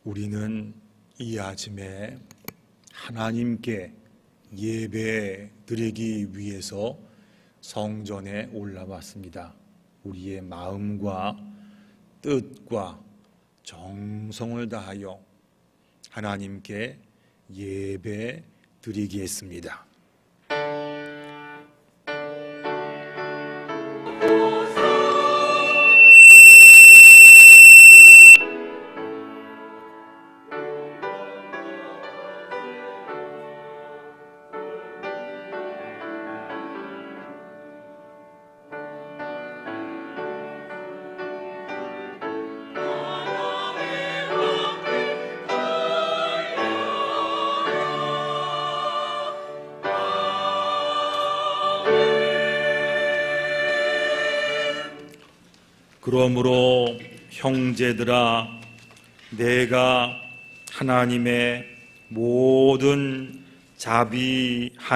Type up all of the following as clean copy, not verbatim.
우리는 이 아침에 하나님께 예배 드리기 위해서 성전에 올라왔습니다. 우리의 마음과 뜻과 정성을 다하여 하나님께 예배 드리겠습니다. 그러므로 형제들아, 내가 하나님의 모든 자비하심으로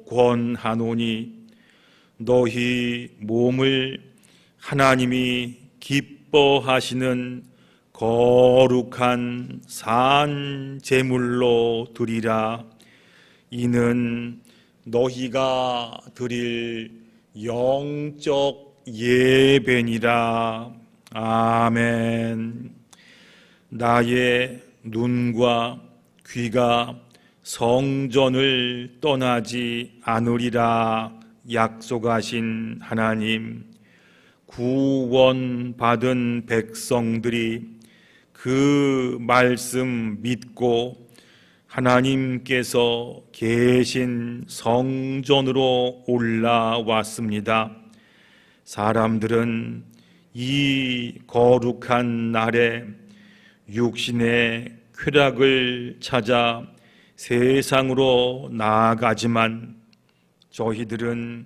권하노니 너희 몸을 하나님이 기뻐하시는 거룩한 산 제물로 드리라. 이는 너희가 드릴 영적 예배니라. 아멘. 나의 눈과 귀가 성전을 떠나지 않으리라 약속하신 하나님, 구원받은 백성들이 그 말씀 믿고 하나님께서 계신 성전으로 올라왔습니다. 사람들은 이 거룩한 날에 육신의 쾌락을 찾아 세상으로 나아가지만 저희들은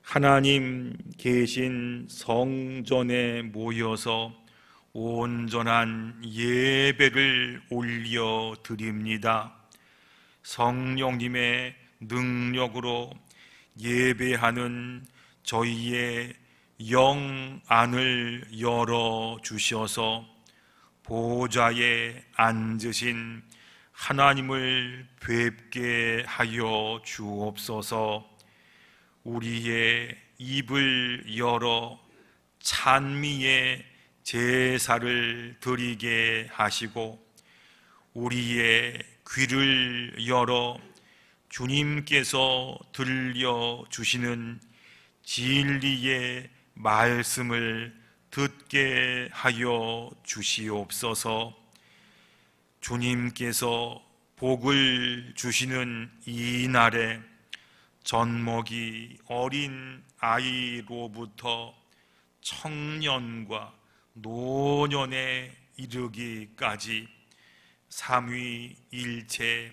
하나님 계신 성전에 모여서 온전한 예배를 올려드립니다. 성령님의 능력으로 예배하는 저희의 영 안을 열어주셔서 보좌에 앉으신 하나님을 뵙게 하여 주옵소서. 우리의 입을 열어 찬미의 제사를 드리게 하시고 우리의 귀를 열어 주님께서 들려주시는 진리의 말씀을 듣게 하여 주시옵소서. 주님께서 복을 주시는 이 날에 젖먹이 어린 아이로부터 청년과 노년에 이르기까지 삼위일체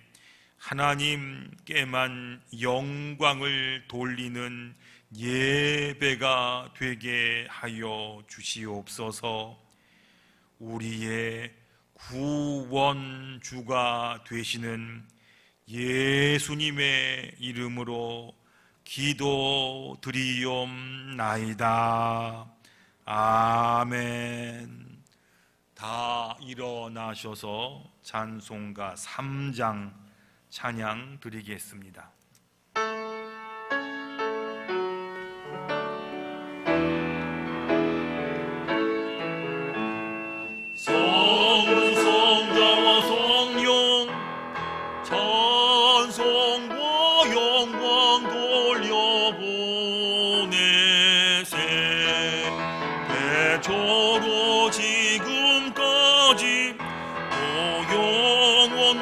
하나님께만 영광을 돌리는 예배가 되게 하여 주시옵소서. 우리의 구원주가 되시는 예수님의 이름으로 기도드리옵나이다. 아멘. 다 일어나셔서 찬송가 3장 찬양 드리겠습니다. 성자와 성령 찬송과 영광 돌려보내세. 대초로 지금까지 또 영원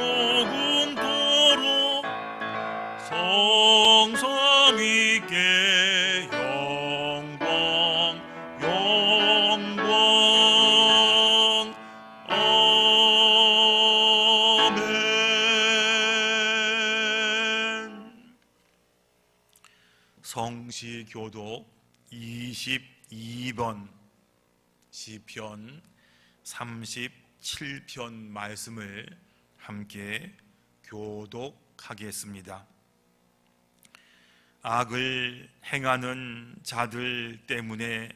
무궁토록 성삼위께 영광 아멘. 성시교독 22번 시편 37편 말씀을 함께 교독하겠습니다. 악을 행하는 자들 때문에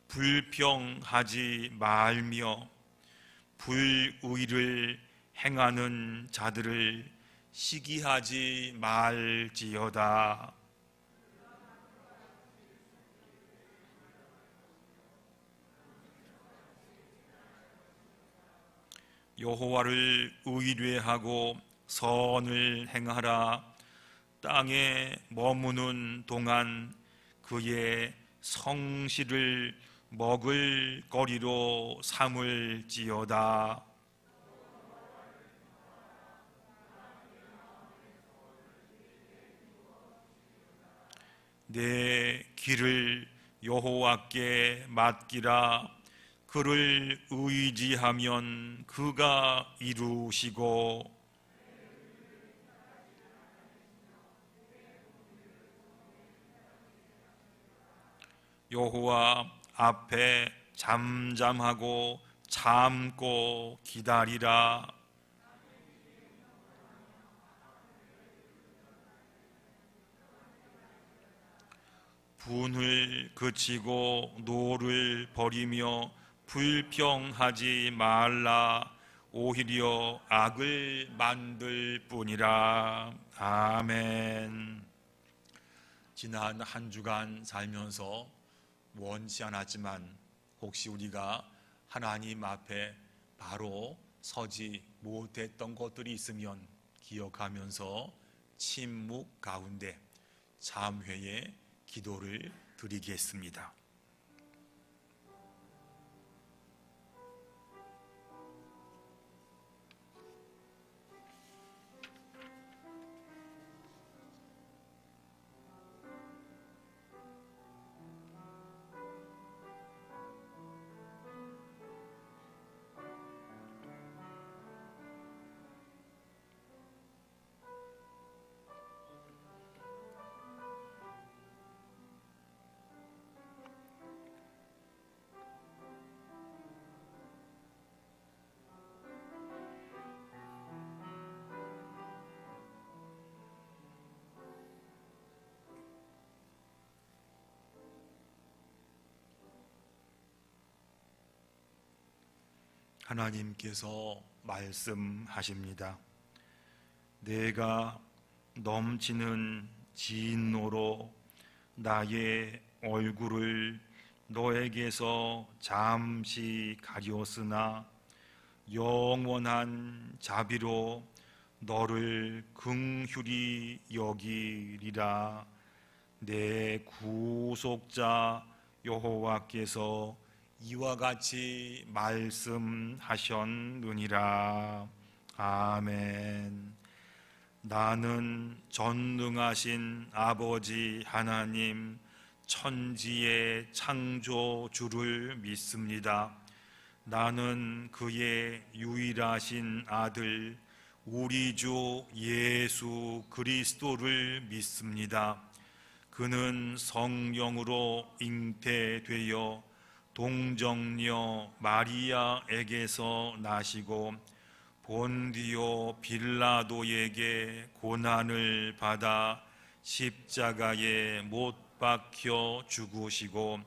불평하지 말며 불의를 행하는 자들을 시기하지 말지어다. 여호와를 의뢰하고 선을 행하라. 땅에 머무는 동안 그의 성실을 먹을 거리로 삼을지어다. 내 길을 여호와께 맡기라. 그를 의지하면 그가 이루시고 여호와 앞에 잠잠하고 참고 기다리라. 분을 그치고 노를 버리며 불평하지 말라. 오히려 악을 만들 뿐이라. 아멘. 지난 한 주간 살면서 원치 않았지만 혹시 우리가 하나님 앞에 바로 서지 못했던 것들이 있으면 기억하면서 침묵 가운데 참회의 기도를 드리겠습니다. 하나님께서 말씀하십니다. 내가 넘치는 진노로 나의 얼굴을 너에게서 잠시 가렸으나 영원한 자비로 너를 긍휼히 여기리라. 내 구속자 여호와께서 이와 같이 말씀하셨느니라. 아멘. 나는 전능하신 아버지 하나님 천지의 창조주를 믿습니다. 나는 그의 유일하신 아들 우리 주 예수 그리스도를 믿습니다. 그는 성령으로 잉태되어 동정녀 마리아에게서 나시고 본디오 빌라도에게 고난을 받아 십자가에 못 박혀 죽으시고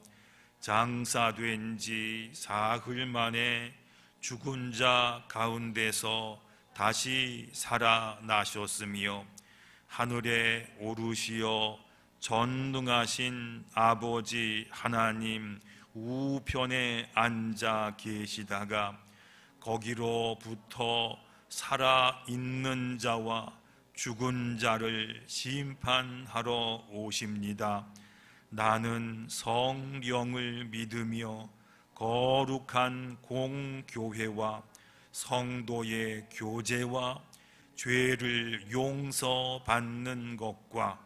장사된 지 사흘 만에 죽은 자 가운데서 다시 살아나셨으며 하늘에 오르시어 전능하신 아버지 하나님 우편에 앉아 계시다가 거기로부터 살아있는 자와 죽은 자를 심판하러 오십니다. 나는 성령을 믿으며 거룩한 공교회와 성도의 교제와 죄를 용서받는 것과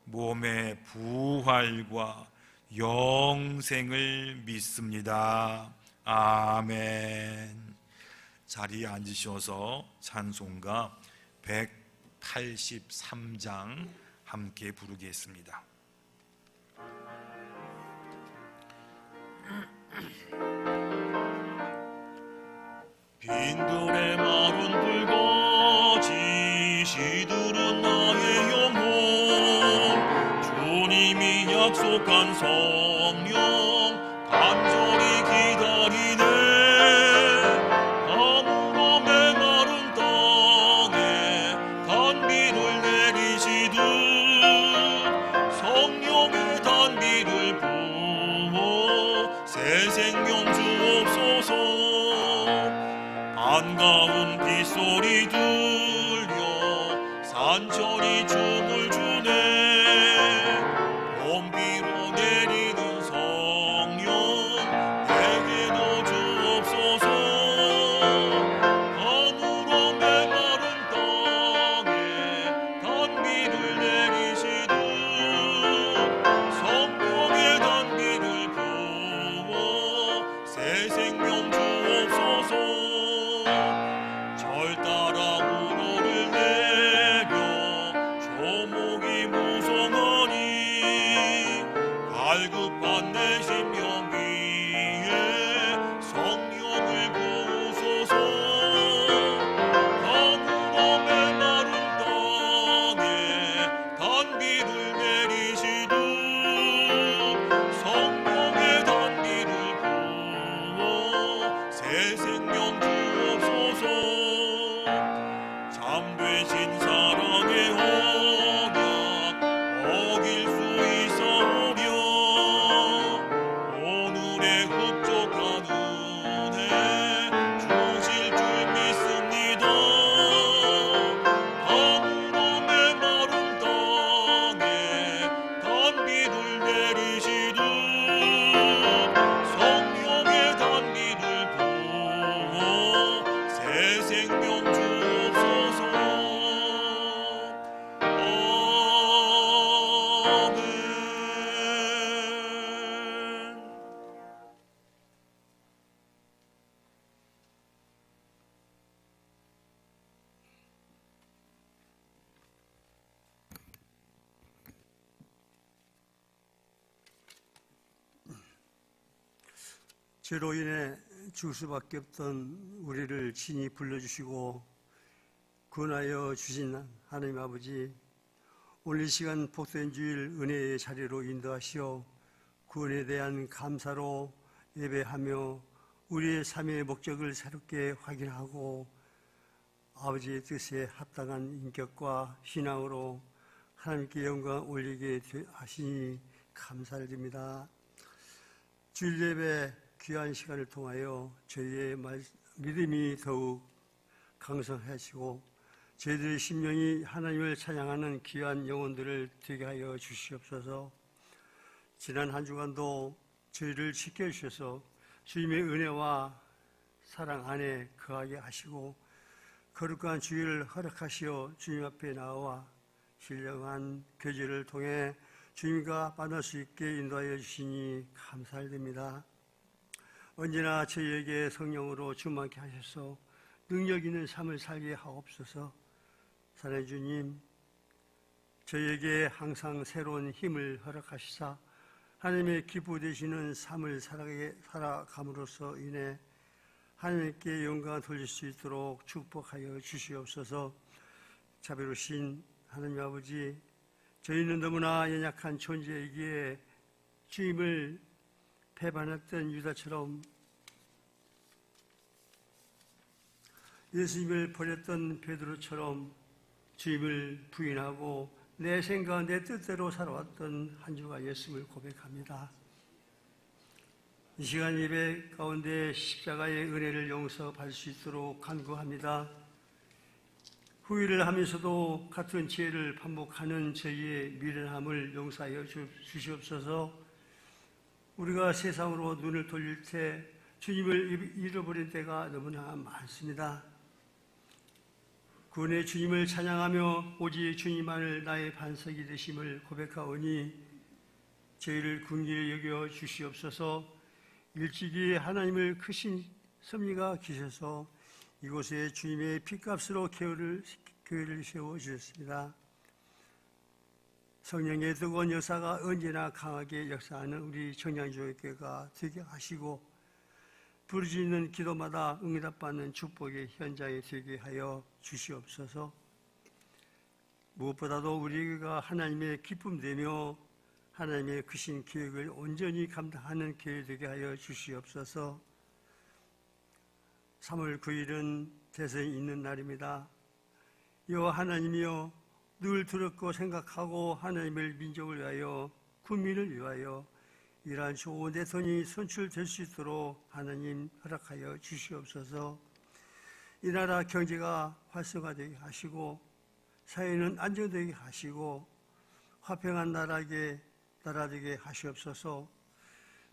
몸의 부활과 영생을 믿습니다. 아멘. 자리에 앉으셔서 찬송가 183장 함께 부르겠습니다. 빈들의 마른 불같이 시들은 나의 영혼 주님이 약속한 성령 간절히 기다리네. 반가운 빗소리 들려 산천이 춤을 추네. 봄비로 내리는 성령 내게도 주옵소서. 밤으로 메마른 땅에 단비를 내리시듯 성령의 단비를 부어 새 생명 주옵소서. 절 따라 우로를 내려 조목이 무성하니 갈급한 내 심령 위에 성령을 부으소서. 밤으로 메마른 땅에 단비를 내리시듯 성령의 단비를 부어 새 생명 주옵소서. 잠되신 사랑의 언약 어길 수 있사오며 오늘의 흡족한 은혜 주실 줄 믿습니다. 밤으로 메마른 땅에 단비를 내리시듯 성령의 단비를 부어 새 생명 주옵소서. 아멘. 죄로 인해 죽을 수밖에 없던 우리를 친히 불러주시고 구원하여 주신 하나님 아버지, 오늘 이 시간 복된 주일 은혜의 자리로 인도하시어 구원에 대한 감사로 예배하며 우리의 삶의 목적을 새롭게 확인하고 아버지의 뜻에 합당한 인격과 신앙으로 하나님께 영광 올리게 하시니 감사를 드립니다. 주일 예배 귀한 시간을 통하여 저희의 믿음이 더욱 강성하시고 저희들의 심령이 하나님을 찬양하는 귀한 영혼들을 되게 하여 주시옵소서. 지난 한 주간도 저희를 지켜주셔서 주님의 은혜와 사랑 안에 거하게 하시고 거룩한 주일을 허락하시어 주님 앞에 나와 신령한 교제를 통해 주님과 만날 수 있게 인도하여 주시니 감사드립니다. 언제나 저희에게 성령으로 충만케 하셔서 능력 있는 삶을 살게 하옵소서. 사랑하는 주님, 저희에게 항상 새로운 힘을 허락하시사 하나님의 기쁘되시는 삶을 살아감으로써 인해 하나님께 영광 돌릴 수 있도록 축복하여 주시옵소서. 자비로우신 하나님 아버지, 저희는 너무나 연약한 존재이기에 주님을 배반했던 유다처럼 예수님을 버렸던 베드로처럼 주님을 부인하고 내 생각, 내 뜻대로 살아왔던 한 주가 예수님을 고백합니다. 이 시간 예배 가운데 십자가의 은혜를 용서받을 수 있도록 간구합니다. 후회를 하면서도 같은 죄를 반복하는 저희의 미련함을 용서하여 주시옵소서. 우리가 세상으로 눈을 돌릴 때 주님을 잃어버린 때가 너무나 많습니다. 구원의 주님을 찬양하며 오직 주님만을 나의 반석이 되심을 고백하오니 저희를 긍휼히 여겨 주시옵소서. 일찍이 하나님을 크신 섭리가 기셔서 이곳에 주님의 피값으로 교회를 세워주셨습니다. 성령의 뜨거운 역사가 언제나 강하게 역사하는 우리 청량교회가 되게 하시고 부르짖는 기도마다 응답받는 축복의 현장이 되게 하여 주시옵소서. 무엇보다도 우리가 하나님의 기쁨되며 하나님의 크신 계획을 온전히 감당하는 교회 되게 하여 주시옵소서. 3월 9일은 대선이 있는 날입니다. 여호와 하나님이여, 늘 들었고 생각하고 하나님을 민족을 위하여 국민을 위하여 이러한 좋은 대선이 선출될 수 있도록 하나님 허락하여 주시옵소서. 이 나라 경제가 활성화되게 하시고 사회는 안정되게 하시고 화평한 나라 되게 하시옵소서.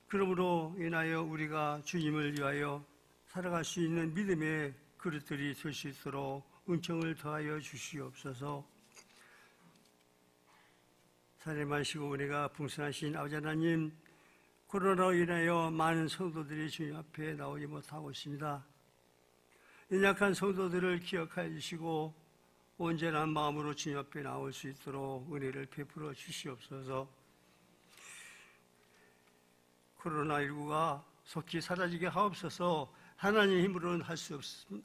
그러므로 인하여 우리가 주님을 위하여 살아갈 수 있는 믿음의 그릇들이 될 수 있도록 은총을 더하여 주시옵소서. 살인마시고 은혜가 풍성하신 아버지 하나님, 코로나로 인하여 많은 성도들이 주님 앞에 나오지 못하고 있습니다. 연약한 성도들을 기억하여 주시고 온전한 마음으로 주님 앞에 나올 수 있도록 은혜를 베풀어 주시옵소서. 코로나19가 속히 사라지게 하옵소서. 하나님의 힘으로는 할 수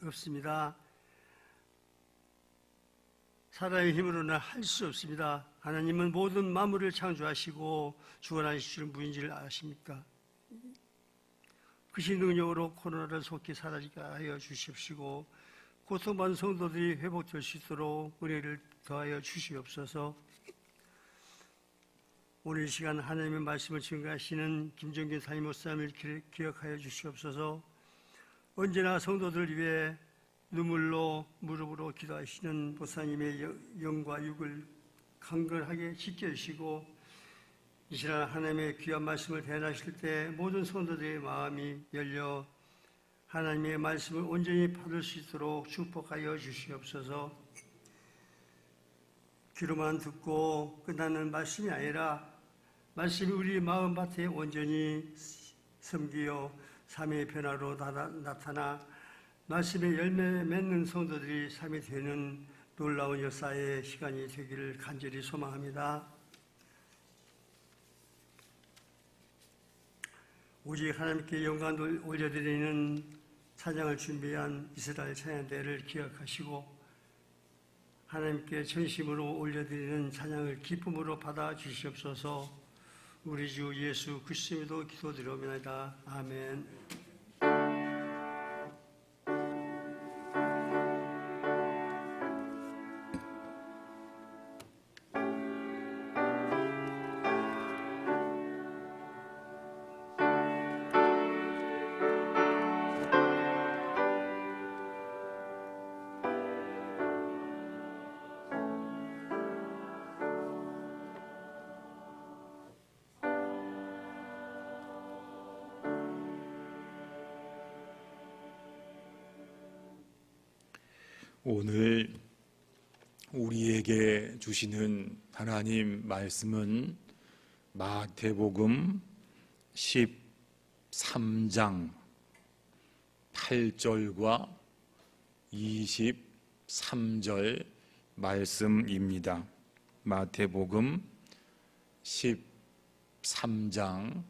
없습니다. 사람의 힘으로는 할 수 없습니다. 하나님은 모든 만물을 창조하시고 주관하시는 분인 줄 아십니까? 그신 능력으로 코로나를 속히 사라지게 하여 주십시고 고통받은 성도들이 회복될 수 있도록 은혜를 더하여 주시옵소서. 오늘 이 시간 하나님의 말씀을 증거하시는 김정균 담임 목사님을 기억하여 주시옵소서. 언제나 성도들 위해 눈물로 무릎으로 기도하시는 목사님의 영과 육을 강건하게 지켜주시고 이 시간 하나님의 귀한 말씀을 대하실 때 모든 성도들의 마음이 열려 하나님의 말씀을 온전히 받을 수 있도록 축복하여 주시옵소서. 귀로만 듣고 끝나는 말씀이 아니라 말씀이 우리 마음밭에 온전히 섬기어 삶의 변화로 나타나 말씀의 열매 맺는 성도들이 삶이 되는 놀라운 역사의 시간이 되기를 간절히 소망합니다. 오직 하나님께 영광을 올려드리는 찬양을 준비한 이스라엘 찬양대를 기억하시고 하나님께 전심으로 올려드리는 찬양을 기쁨으로 받아 주시옵소서. 우리 주 예수 그리스도로 기도드리옵나이다. 아멘. 오늘 우리에게 주시는 하나님 말씀은 마태복음 13장 8절과 23절 말씀입니다. 마태복음 13장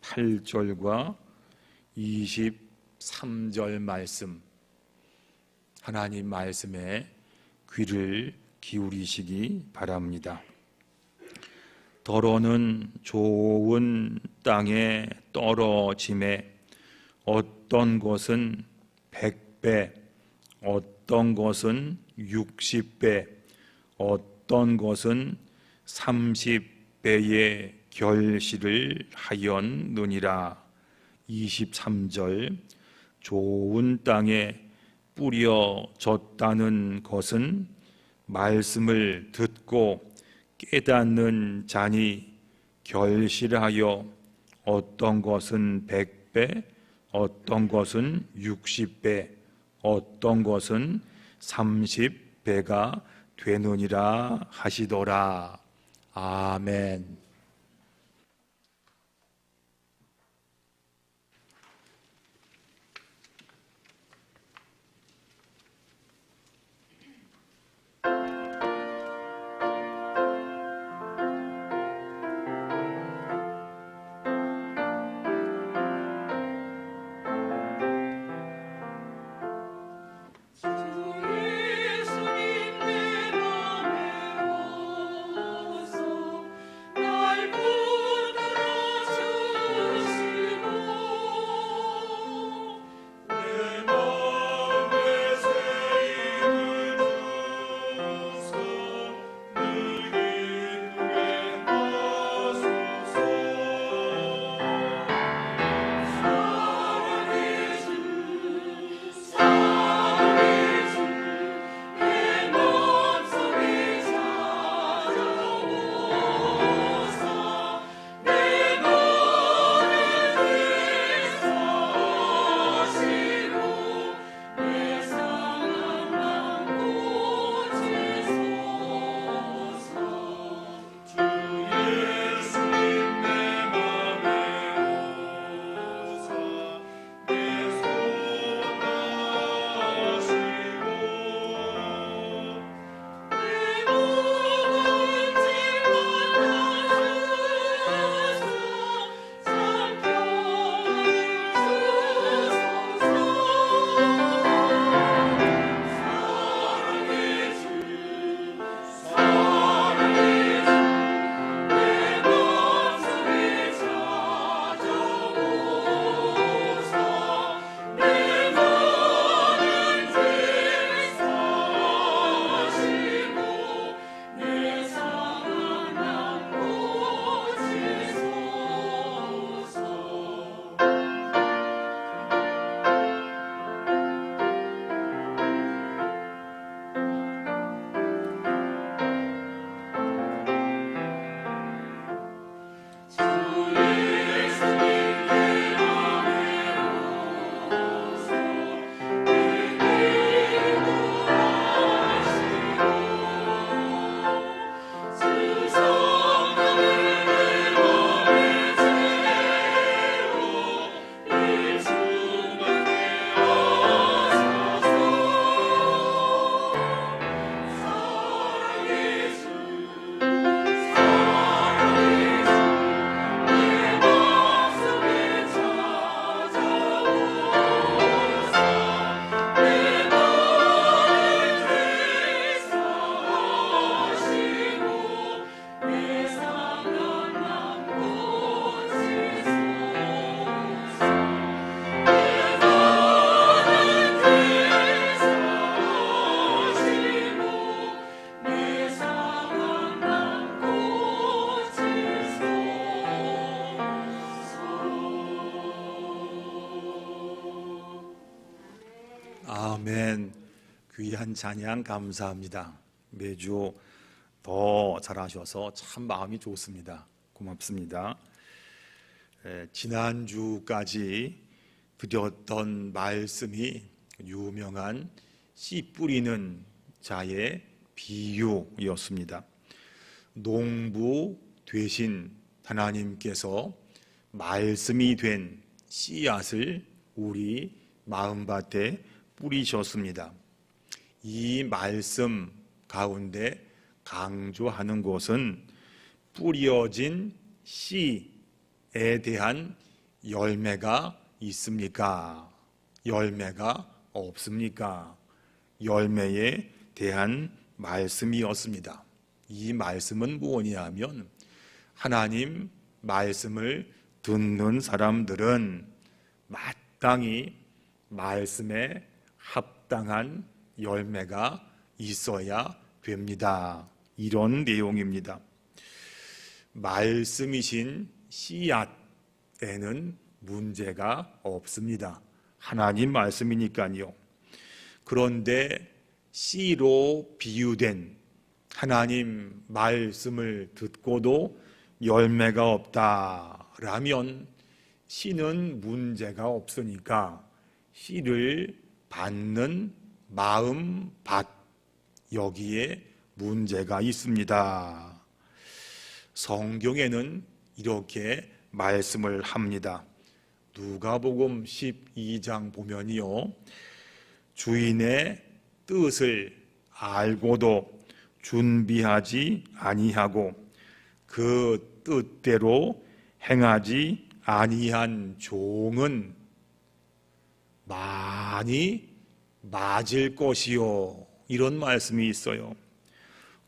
8절과 23절 말씀, 하나님 말씀에 귀를 기울이시기 바랍니다. 덜어는 좋은 땅에 떨어짐에 어떤 것은 100배, 어떤 것은 60배, 어떤 것은 30배의 결실을 하였느니라. 23절, 좋은 땅에 뿌려졌다는 것은 말씀을 듣고 깨닫는 자니 결실하여 어떤 것은 100배, 어떤 것은 60배, 어떤 것은 30배가 되느니라 하시더라. 아멘. 예수님 내 맘에 오소 아멘. 귀한 찬양 감사합니다. 매주 더 잘하셔서 참 마음이 좋습니다. 고맙습니다. 지난주까지 드렸던 말씀이 유명한 씨 뿌리는 자의 비유였습니다. 농부 되신 하나님께서 말씀이 된 씨앗을 우리 마음밭에 뿌리셨습니다. 이 말씀 가운데 강조하는 것은 뿌려진 씨에 대한 열매가 있습니까? 열매가 없습니까? 열매에 대한 말씀이었습니다. 이 말씀은 무엇이냐면 하나님 말씀을 듣는 사람들은 마땅히 말씀에 합당한 열매가 있어야 됩니다. 이런 내용입니다. 말씀이신 씨앗에는 문제가 없습니다. 하나님 말씀이니까요. 그런데 씨로 비유된 하나님 말씀을 듣고도 열매가 없다라면 씨는 문제가 없으니까 씨를 받는 마음밭, 여기에 문제가 있습니다. 성경에는 이렇게 말씀을 합니다. 누가복음 12장 보면요, 주인의 뜻을 알고도 준비하지 아니하고 그 뜻대로 행하지 아니한 종은 많이 맞을 것이요, 이런 말씀이 있어요.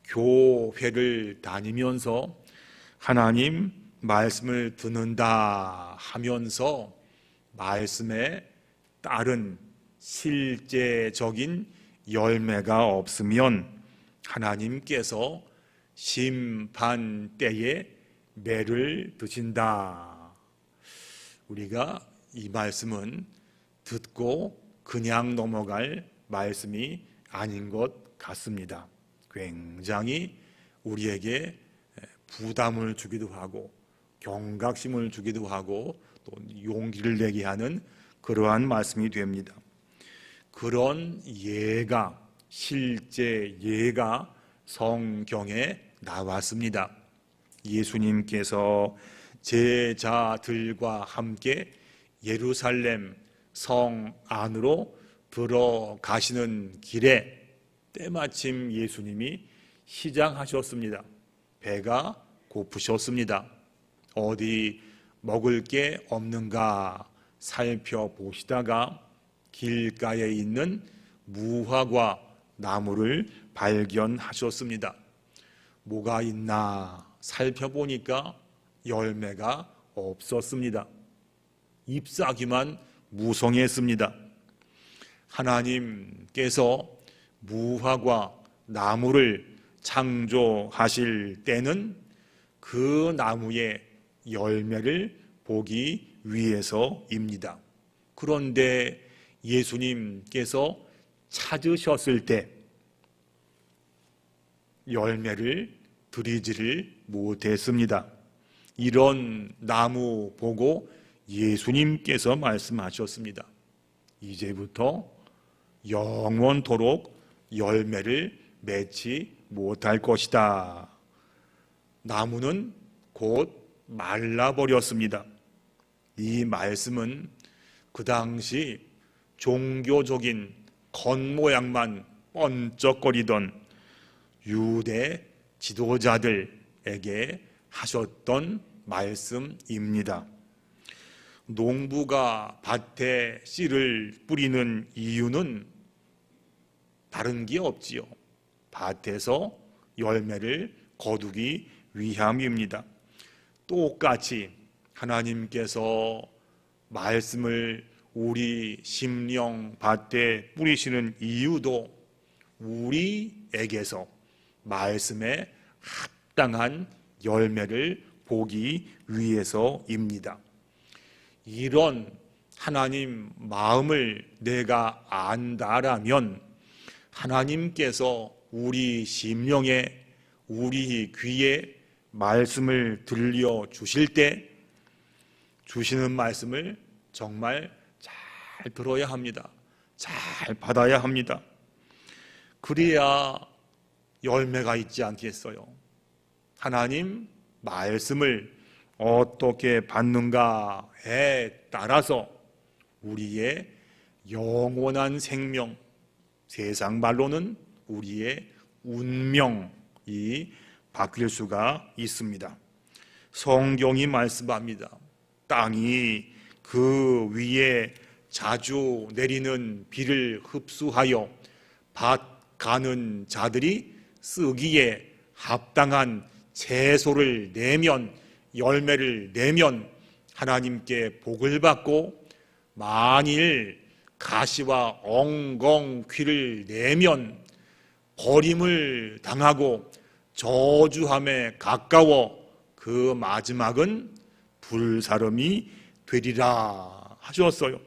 교회를 다니면서 하나님 말씀을 듣는다 하면서 말씀에 따른 실제적인 열매가 없으면 하나님께서 심판 때에 매를 드신다. 우리가 이 말씀은 듣고 그냥 넘어갈 말씀이 아닌 것 같습니다. 굉장히 우리에게 부담을 주기도 하고 경각심을 주기도 하고 또 용기를 내게 하는 그러한 말씀이 됩니다. 그런 예가, 실제 예가 성경에 나왔습니다. 예수님께서 제자들과 함께 예루살렘 성 안으로 들어가시는 길에 때마침 예수님이 시장하셨습니다. 배가 고프셨습니다. 어디 먹을 게 없는가 살펴보시다가 길가에 있는 무화과 나무를 발견하셨습니다. 뭐가 있나 살펴보니까 열매가 없었습니다. 잎사귀만 무성했습니다. 하나님께서 무화과 나무를 창조하실 때는 그 나무의 열매를 보기 위해서입니다. 그런데 예수님께서 찾으셨을 때 열매를 드리지를 못했습니다. 이런 나무 보고 예수님께서 말씀하셨습니다. 이제부터 영원토록 열매를 맺지 못할 것이다. 나무는 곧 말라버렸습니다. 이 말씀은 그 당시 종교적인 겉모양만 번쩍거리던 유대 지도자들에게 하셨던 말씀입니다. 농부가 밭에 씨를 뿌리는 이유는 다른 게 없지요. 밭에서 열매를 거두기 위함입니다. 똑같이 하나님께서 말씀을 우리 심령 밭에 뿌리시는 이유도 우리에게서 말씀에 합당한 열매를 보기 위해서입니다. 이런 하나님 마음을 내가 안다라면 하나님께서 우리 심령에, 우리 귀에 말씀을 들려주실 때 주시는 말씀을 정말 잘 들어야 합니다. 잘 받아야 합니다. 그래야 열매가 있지 않겠어요? 하나님 말씀을 어떻게 받는가에 따라서 우리의 영원한 생명, 세상 말로는 우리의 운명이 바뀔 수가 있습니다. 성경이 말씀합니다. 땅이 그 위에 자주 내리는 비를 흡수하여 밭 가는 자들이 쓰기에 합당한 채소를 내면, 열매를 내면 하나님께 복을 받고, 만일 가시와 엉겅퀴를 내면 버림을 당하고 저주함에 가까워 그 마지막은 불사름이 되리라 하셨어요.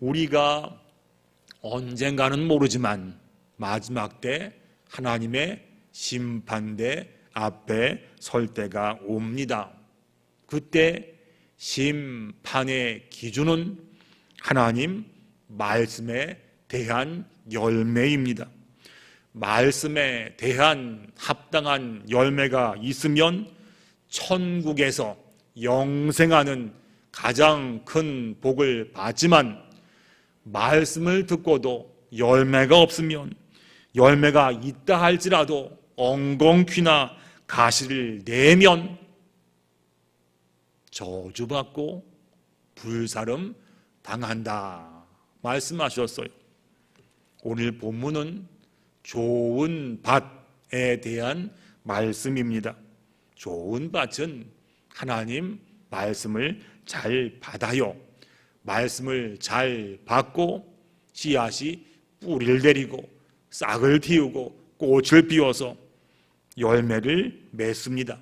우리가 언젠가는 모르지만 마지막 때 하나님의 심판대 앞에 설 때가 옵니다. 그때 심판의 기준은 하나님 말씀에 대한 열매입니다. 말씀에 대한 합당한 열매가 있으면 천국에서 영생하는 가장 큰 복을 받지만, 말씀을 듣고도 열매가 없으면, 열매가 있다 할지라도 엉겅퀴나 가시를 내면 저주받고 불사름 당한다 말씀하셨어요. 오늘 본문은 좋은 밭에 대한 말씀입니다. 좋은 밭은 하나님 말씀을 잘 받아요. 말씀을 잘 받고 씨앗이 뿌리를 내리고 싹을 틔우고 꽃을 피워서 열매를 맺습니다.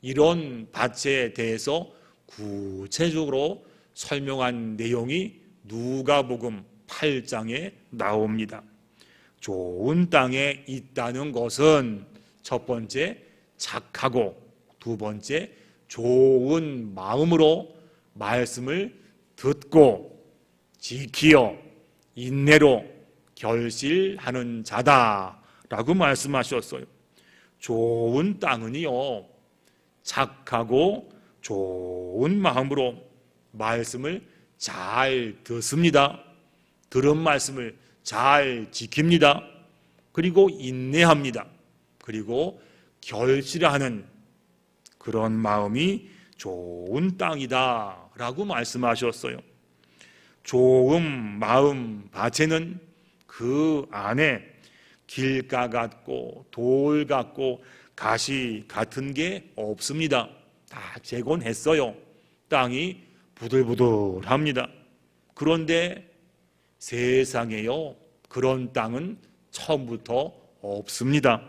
이런 밭에 대해서 구체적으로 설명한 내용이 누가복음 8장에 나옵니다. 좋은 땅에 있다는 것은 첫 번째 착하고, 두 번째 좋은 마음으로 말씀을 듣고 지키어 인내로 결실하는 자다라고 말씀하셨어요. 좋은 땅은요, 착하고 좋은 마음으로 말씀을 잘 듣습니다. 들은 말씀을 잘 지킵니다. 그리고 인내합니다. 그리고 결실하는 그런 마음이 좋은 땅이다 라고 말씀하셨어요. 좋은 마음 밭에는 그 안에 길가 같고 돌 같고 가시 같은 게 없습니다. 다 재건했어요. 땅이 부들부들합니다. 그런데 세상에요, 그런 땅은 처음부터 없습니다.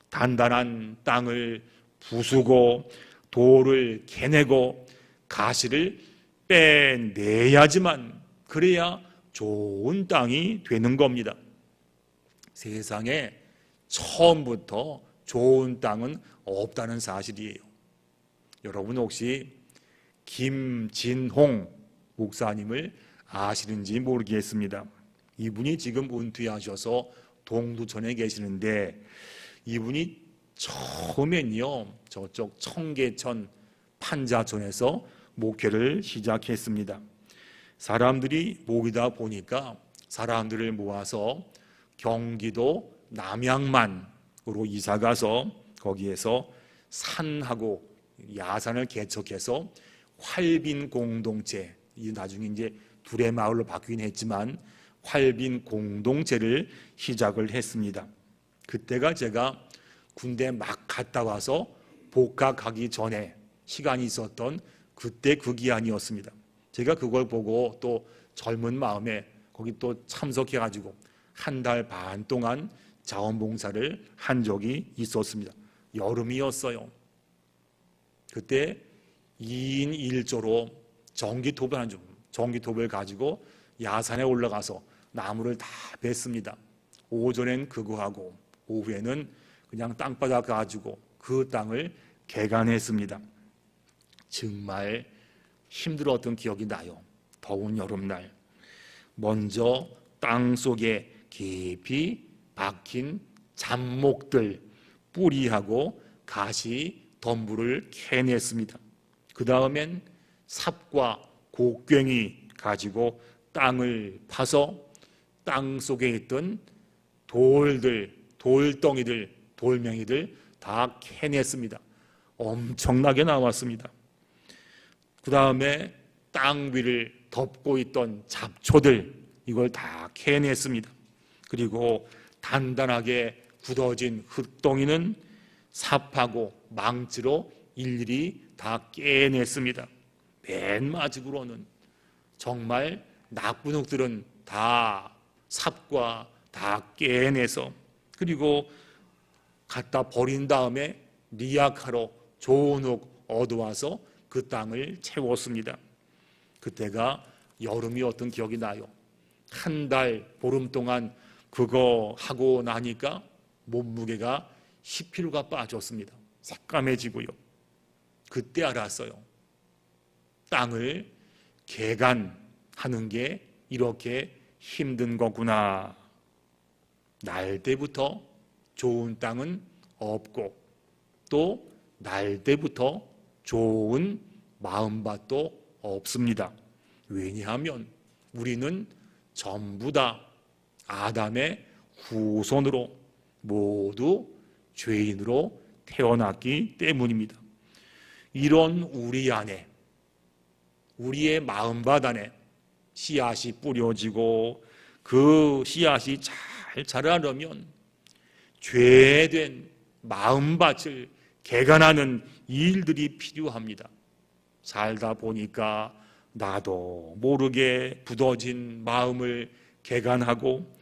단단한 땅을 부수고 돌을 캐내고 가시를 빼내야지만 그래야 좋은 땅이 되는 겁니다. 세상에 처음부터 좋은 땅은 없다는 사실이에요. 여러분 혹시 김진홍 목사님을 아시는지 모르겠습니다. 이분이 지금 은퇴하셔서 동두천에 계시는데, 이분이 처음엔요 저쪽 청계천 판자촌에서 목회를 시작했습니다. 사람들이 모이다 보니까 사람들을 모아서 경기도 남양만으로 이사가서 거기에서 산하고 야산을 개척해서 활빈 공동체, 나중에 이제 둘의 마을로 바뀌긴 했지만 활빈 공동체를 시작을 했습니다. 그때가 제가 군대 막 갔다 와서 복학하기 전에 시간이 있었던 그때 그 기한이었습니다. 제가 그걸 보고 또 젊은 마음에 거기 또 참석해가지고 한 달 반 동안 자원봉사를 한 적이 있었습니다. 여름이었어요. 그때 2인 1조로 전기 도배하는 중, 전기톱을 가지고 야산에 올라가서 나무를 다 뱄습니다. 오전엔 그거 하고 오후에는 그냥 땅바닥 가지고 그 땅을 개간했습니다. 정말 힘들었던 기억이 나요. 더운 여름날 먼저 땅 속에 깊이 박힌 잡목들 뿌리하고 가시 덤불을 캐냈습니다. 그 다음엔 삽과 곡괭이 가지고 땅을 파서 땅 속에 있던 돌들, 돌덩이들, 돌멩이들 다 캐냈습니다. 엄청나게 나왔습니다. 그 다음에 땅 위를 덮고 있던 잡초들, 이걸 다 캐냈습니다. 그리고 단단하게 굳어진 흙덩이는 삽하고 망치로 일일이 다 깨냈습니다. 맨 마지막으로는 정말 나쁜 흙들은 다 삽과 다 깨내서 그리고 갖다 버린 다음에 리약하러 좋은 흙 얻어와서 그 땅을 채웠습니다. 그때가 여름이었던 기억이 나요. 한 달 보름 동안 그거 하고 나니까 몸무게가 10kg가 빠졌습니다. 새까매지고요. 그때 알았어요. 땅을 개간하는 게 이렇게 힘든 거구나. 날 때부터 좋은 땅은 없고 또 날 때부터 좋은 마음밭도 없습니다. 왜냐하면 우리는 전부 다 아담의 후손으로 모두 죄인으로 태어났기 때문입니다. 이런 우리 안에, 우리의 마음밭 안에 씨앗이 뿌려지고 그 씨앗이 잘 자라려면 죄된 마음밭을 개간하는 일들이 필요합니다. 살다 보니까 나도 모르게 굳어진 마음을 개간하고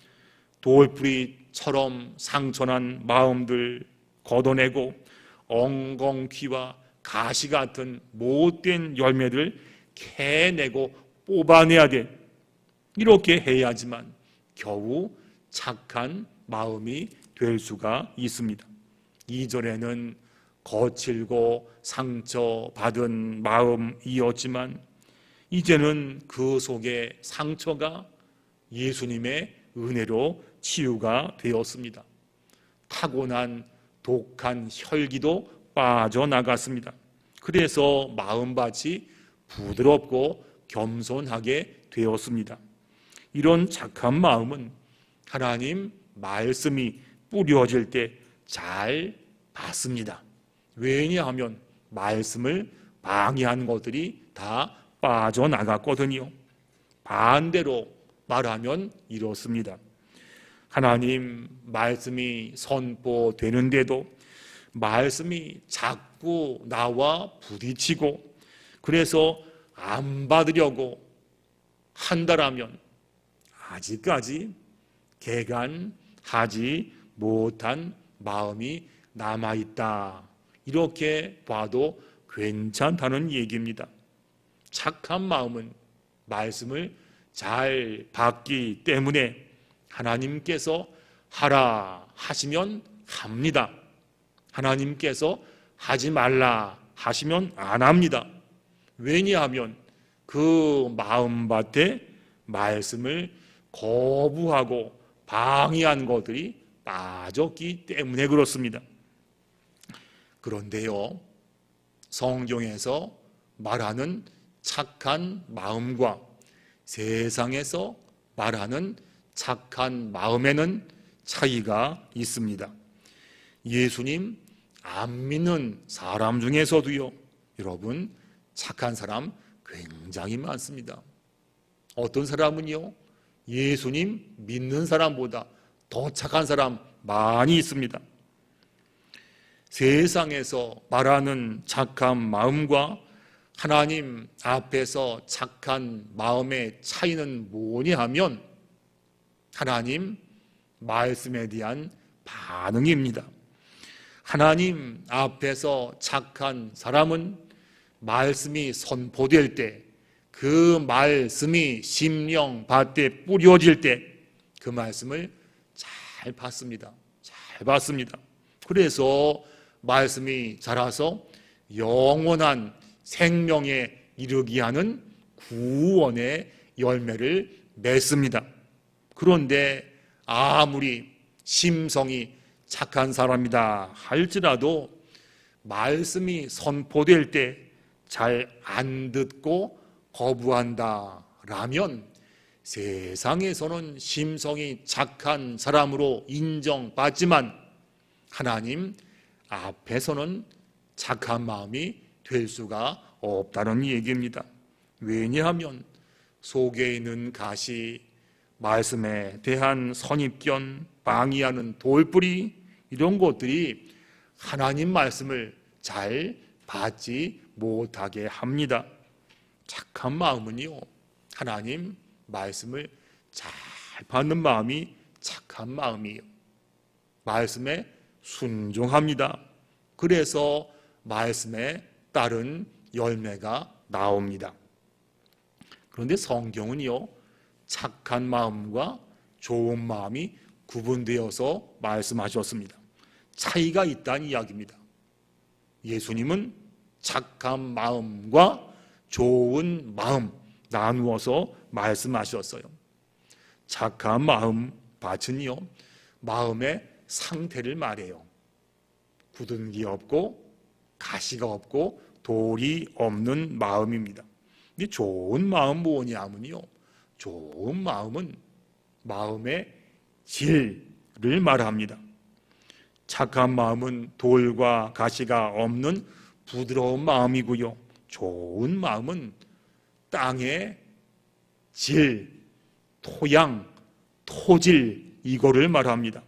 돌뿌리처럼 상처난 마음들 걷어내고 엉겅퀴와 가시 같은 못된 열매들 캐내고 뽑아내야 돼. 이렇게 해야지만 겨우 착한 마음이 될 수가 있습니다. 2절에는 거칠고 상처받은 마음이었지만 이제는 그 속에 상처가 예수님의 은혜로 치유가 되었습니다. 타고난 독한 혈기도 빠져나갔습니다. 그래서 마음밭이 부드럽고 겸손하게 되었습니다. 이런 착한 마음은 하나님 말씀이 뿌려질 때 잘 받습니다. 왜냐하면 말씀을 방해하는 것들이 다 빠져나갔거든요. 반대로 말하면 이렇습니다. 하나님 말씀이 선포되는데도 말씀이 자꾸 나와 부딪히고 그래서 안 받으려고 한다라면 아직까지 개간하지 못한 마음이 남아있다. 이렇게 봐도 괜찮다는 얘기입니다. 착한 마음은 말씀을 잘 받기 때문에 하나님께서 하라 하시면 합니다. 하나님께서 하지 말라 하시면 안 합니다. 왜냐하면 그 마음밭에 말씀을 거부하고 방해한 것들이 빠졌기 때문에 그렇습니다. 그런데요, 성경에서 말하는 착한 마음과 세상에서 말하는 착한 마음에는 차이가 있습니다. 예수님 안 믿는 사람 중에서도요, 여러분 착한 사람 굉장히 많습니다. 어떤 사람은요, 예수님 믿는 사람보다 더 착한 사람 많이 있습니다. 세상에서 말하는 착한 마음과 하나님 앞에서 착한 마음의 차이는 뭐냐 하면 하나님 말씀에 대한 반응입니다. 하나님 앞에서 착한 사람은 말씀이 선포될 때 그 말씀이 심령 밭에 뿌려질 때 그 말씀을 잘 받습니다. 잘 받습니다. 그래서 말씀이 자라서 영원한 생명에 이르게 하는 구원의 열매를 맺습니다. 그런데 아무리 심성이 착한 사람이다 할지라도 말씀이 선포될 때 잘 안 듣고 거부한다라면 세상에서는 심성이 착한 사람으로 인정받지만 하나님 앞에서는 착한 마음이 될 수가 없다는 얘기입니다. 왜냐하면 속에 있는 가시, 말씀에 대한 선입견, 방해하는 돌뿌리 이런 것들이 하나님 말씀을 잘 받지 못하게 합니다. 착한 마음은요, 하나님 말씀을 잘 받는 마음이 착한 마음이에요. 말씀에 순종합니다. 그래서 말씀에 따른 열매가 나옵니다. 그런데 성경은요, 착한 마음과 좋은 마음이 구분되어서 말씀하셨습니다. 차이가 있다는 이야기입니다. 예수님은 착한 마음과 좋은 마음 나누어서 말씀하셨어요. 착한 마음 밭은요, 마음의 상태를 말해요. 굳은 게 없고 가시가 없고 돌이 없는 마음입니다. 근데 좋은 마음 뭐냐면요, 좋은 마음은 마음의 질을 말합니다. 착한 마음은 돌과 가시가 없는 부드러운 마음이고요, 좋은 마음은 땅의 질, 토양, 토질 이거를 말합니다.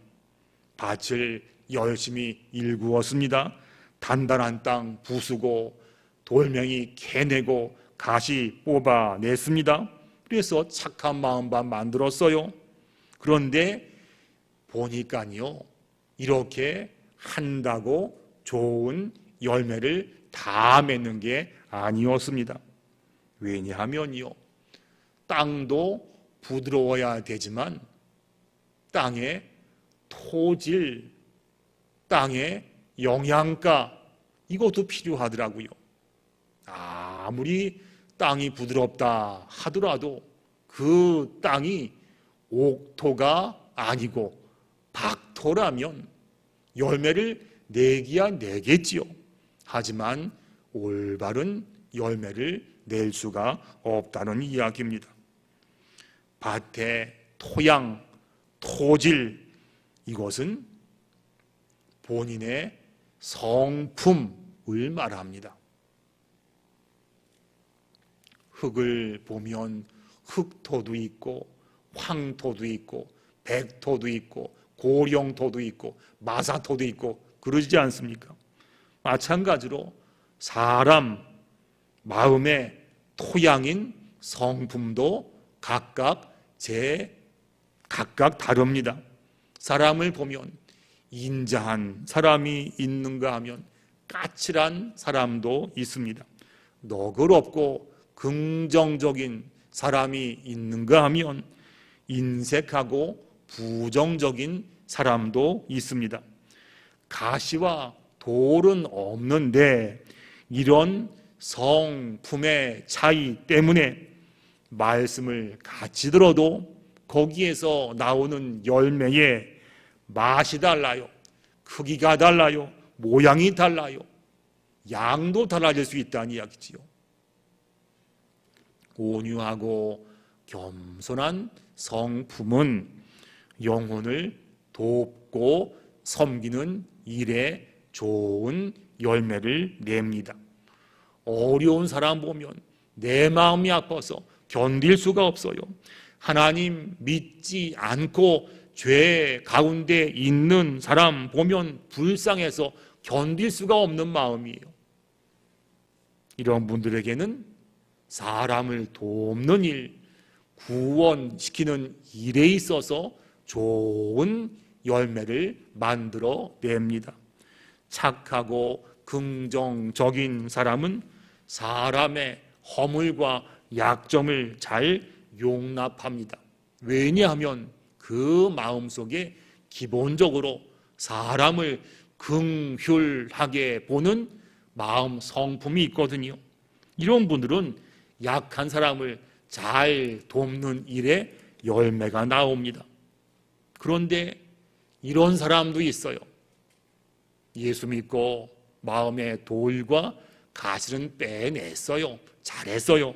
밭을 열심히 일구었습니다. 단단한 땅 부수고 돌멩이 캐내고 가시 뽑아냈습니다. 그래서 착한 마음밭 만들었어요. 그런데 보니까요, 이렇게 한다고 좋은 열매를 다 맺는 게 아니었습니다. 왜냐하면요, 땅도 부드러워야 되지만 땅의 토질, 땅의 영양가 이것도 필요하더라고요. 아무리 땅이 부드럽다 하더라도 그 땅이 옥토가 아니고 박토라면 열매를 내기야 내겠지요. 하지만 올바른 열매를 낼 수가 없다는 이야기입니다. 밭의 토양, 토질 이것은 본인의 성품을 말합니다. 흙을 보면 흑토도 있고 황토도 있고 백토도 있고 고령토도 있고 마사토도 있고 그러지 않습니까? 마찬가지로 사람 마음의 토양인 성품도 각각 다릅니다. 사람을 보면 인자한 사람이 있는가 하면 까칠한 사람도 있습니다. 너그럽고 긍정적인 사람이 있는가 하면 인색하고 부정적인 사람도 있습니다. 가시와 돌은 없는데 이런 성품의 차이 때문에 말씀을 같이 들어도 거기에서 나오는 열매의 맛이 달라요. 크기가 달라요. 모양이 달라요. 양도 달라질 수 있다는 이야기지요. 온유하고 겸손한 성품은 영혼을 돕고 섬기는 일에 좋은 열매를 냅니다. 어려운 사람 보면 내 마음이 아파서 견딜 수가 없어요. 하나님 믿지 않고 죄 가운데 있는 사람 보면 불쌍해서 견딜 수가 없는 마음이에요. 이런 분들에게는 사람을 돕는 일, 구원시키는 일에 있어서 좋은 열매를 만들어 냅니다. 착하고 긍정적인 사람은 사람의 허물과 약점을 잘 용납합니다. 왜냐하면 그 마음속에 기본적으로 사람을 긍휼하게 보는 마음 성품이 있거든요. 이런 분들은 약한 사람을 잘 돕는 일에 열매가 나옵니다. 그런데 이런 사람도 있어요. 예수 믿고 마음의 돌과 가시는 빼냈어요. 잘했어요.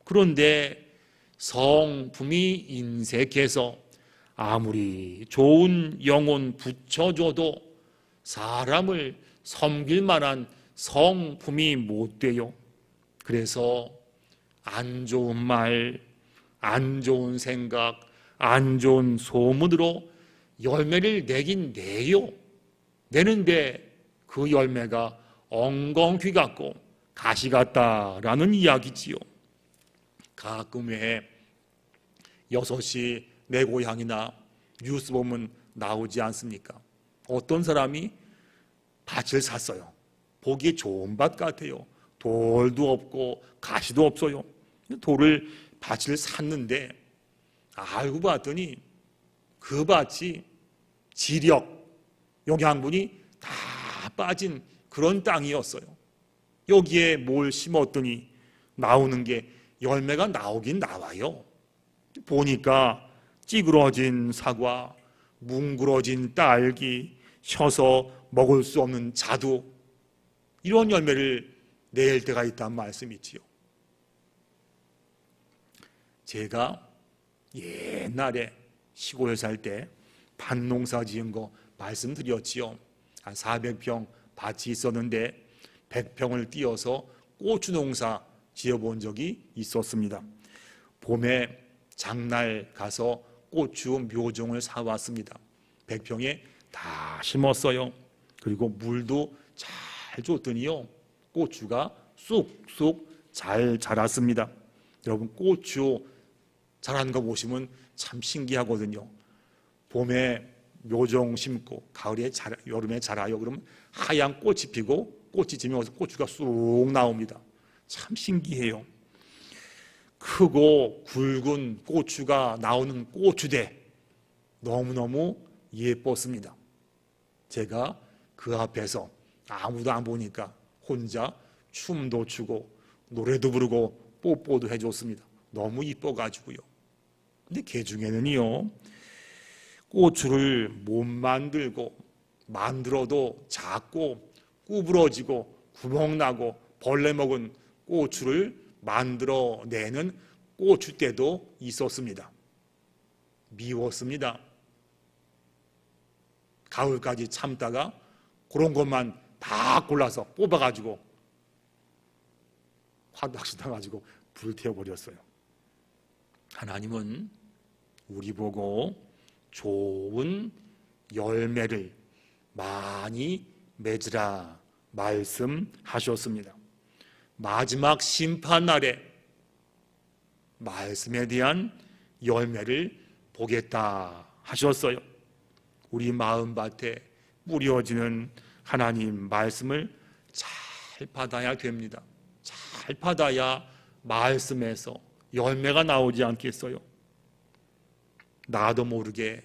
그런데 성품이 인색해서 아무리 좋은 영혼 붙여줘도 사람을 섬길 만한 성품이 못 돼요. 그래서 안 좋은 말, 안 좋은 생각, 안 좋은 소문으로 열매를 내긴 내요. 내는데 그 열매가 엉겅퀴 같고 가시 같다라는 이야기지요. 가끔 왜 6시 내 고향이나 뉴스 보면 나오지 않습니까? 어떤 사람이 밭을 샀어요. 보기에 좋은 밭 같아요. 돌도 없고 가시도 없어요. 밭을 샀는데 알고 봤더니 그 밭이 지력, 영양분이 다 빠진 그런 땅이었어요. 여기에 뭘 심었더니 나오는 게 열매가 나오긴 나와요. 보니까 찌그러진 사과, 뭉그러진 딸기, 셔서 먹을 수 없는 자두, 이런 열매를 낼 때가 있다는 말씀이지요. 제가 옛날에 시골에 살 때 밭농사 지은 거 말씀드렸지요. 한 400평 밭이 있었는데 100평을 띄어서 고추 농사 지어본 적이 있었습니다. 봄에 장날 가서 고추 묘종을 사왔습니다. 100평에 다 심었어요. 그리고 물도 잘 줬더니요, 고추가 쑥쑥 잘 자랐습니다. 여러분, 고추 자라는 거 보시면 참 신기하거든요. 봄에 묘종 심고 여름에 자라요. 그러면 하얀 꽃이 피고 꽃이 지면 고추가 쑥 나옵니다. 참 신기해요. 크고 굵은 고추가 나오는 고추대, 너무너무 예뻤습니다. 제가 그 앞에서 아무도 안 보니까 혼자 춤도 추고 노래도 부르고 뽀뽀도 해줬습니다. 너무 이뻐가지고요. 근데 그 중에는요, 고추를 못 만들고 만들어도 작고 구부러지고 구멍나고 벌레 먹은 고추를 만들어내는 고추대도 있었습니다. 미웠습니다. 가을까지 참다가 그런 것만 다 골라서 뽑아가지고 화박시 나가지고 불태워버렸어요. 하나님은 우리 보고 좋은 열매를 많이 맺으라 말씀하셨습니다. 마지막 심판날에 말씀에 대한 열매를 보겠다 하셨어요. 우리 마음밭에 뿌려지는 하나님 말씀을 잘 받아야 됩니다. 잘 받아야 말씀에서 열매가 나오지 않겠어요? 나도 모르게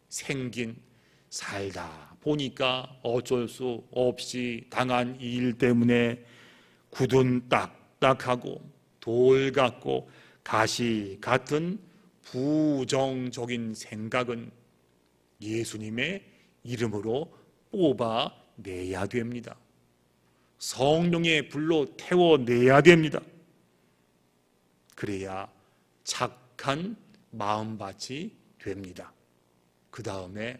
생긴, 살다 보니까 어쩔 수 없이 당한 이 일 때문에 굳은 딱딱하고 돌 같고 가시 같은 부정적인 생각은 예수님의 이름으로 뽑아내야 됩니다. 성령의 불로 태워내야 됩니다. 그래야 착한 마음밭이 됩니다. 그 다음에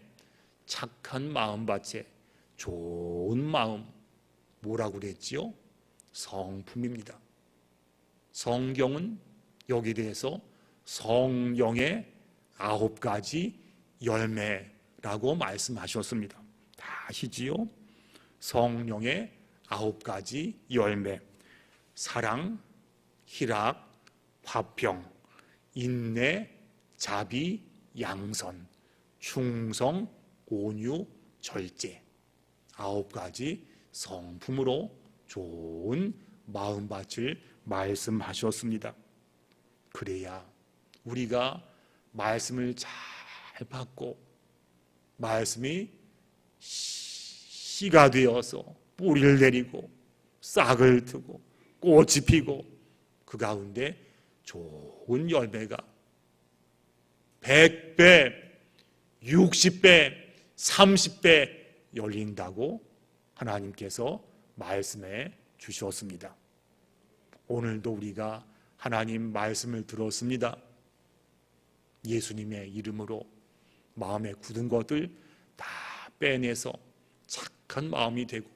착한 마음밭에 좋은 마음, 뭐라고 그랬지요? 성품입니다. 성경은 여기에 대해서 성령의 9가지 열매라고 말씀하셨습니다. 다 아시지요? 성령의 9가지 열매. 사랑, 희락, 화평, 인내, 자비, 양선, 충성, 온유, 절제. 9가지 성품으로 좋은 마음밭을 말씀하셨습니다. 그래야 우리가 말씀을 잘 받고 말씀이 씨가 되어서 뿌리를 내리고 싹을 트고 꽃이 피고 그 가운데 좋은 열매가 100배, 60배, 30배 열린다고 하나님께서 말씀해 주셨습니다. 오늘도 우리가 하나님 말씀을 들었습니다. 예수님의 이름으로 마음에 굳은 것들 다 빼내서 착한 마음이 되고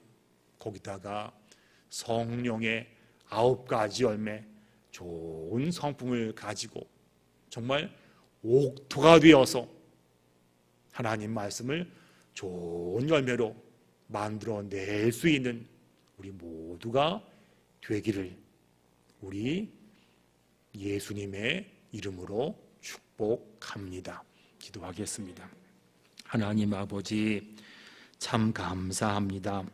거기다가 성령의 9가지 열매 좋은 성품을 가지고 정말 옥토가 되어서 하나님 말씀을 좋은 열매로 만들어낼 수 있는 우리 모두가 되기를 우리 예수님의 이름으로 축복합니다. 기도하겠습니다. 하나님 아버지 참 감사합니다.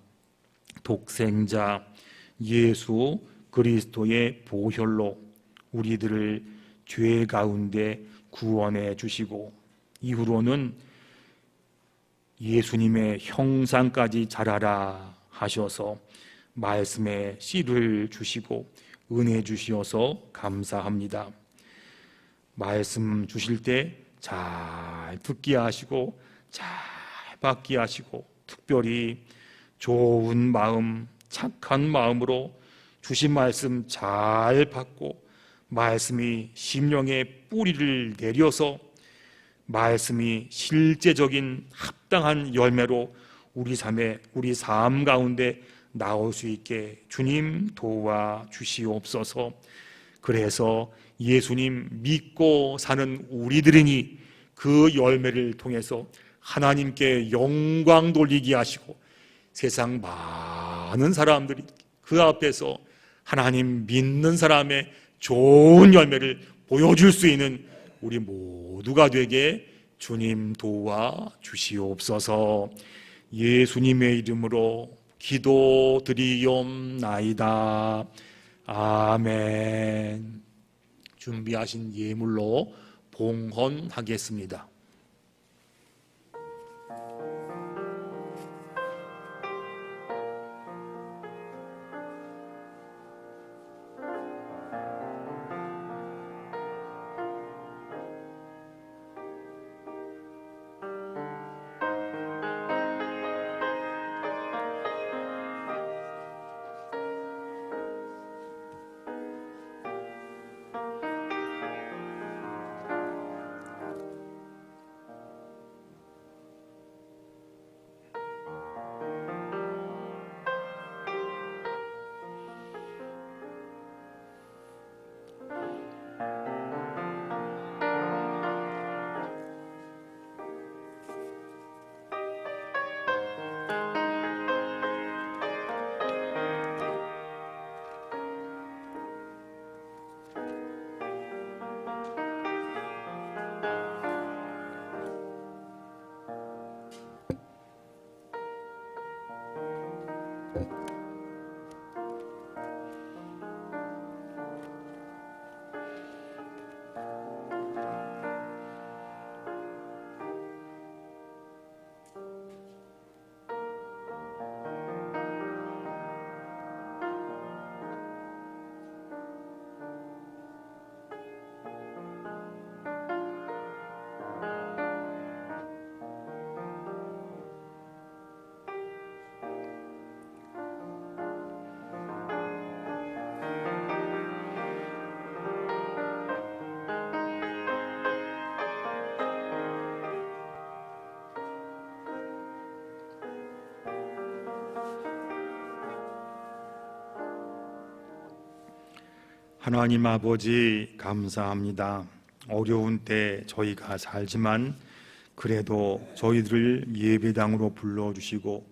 독생자 예수 그리스도의 보혈로 우리들을 죄 가운데 구원해 주시고 이후로는 예수님의 형상까지 자라라 하셔서 말씀에 씨를 주시고 은혜 주시어서 감사합니다. 말씀 주실 때 잘 듣게 하시고 잘 받게 하시고 특별히 좋은 마음, 착한 마음으로 주신 말씀 잘 받고 말씀이 심령에 뿌리를 내려서 말씀이 실제적인 합당한 열매로 우리 삶 가운데 나올 수 있게 주님 도와 주시옵소서. 그래서 예수님 믿고 사는 우리들이니 그 열매를 통해서 하나님께 영광 돌리게 하시고 세상 많은 사람들이 그 앞에서 하나님 믿는 사람의 좋은 열매를 보여줄 수 있는 우리 모두가 되게 주님 도와 주시옵소서. 예수님의 이름으로 기도드리옵나이다. 아멘. 준비하신 예물로 봉헌하겠습니다. 하나님 아버지 감사합니다. 어려운 때 저희가 살지만 그래도 저희들을 예배당으로 불러주시고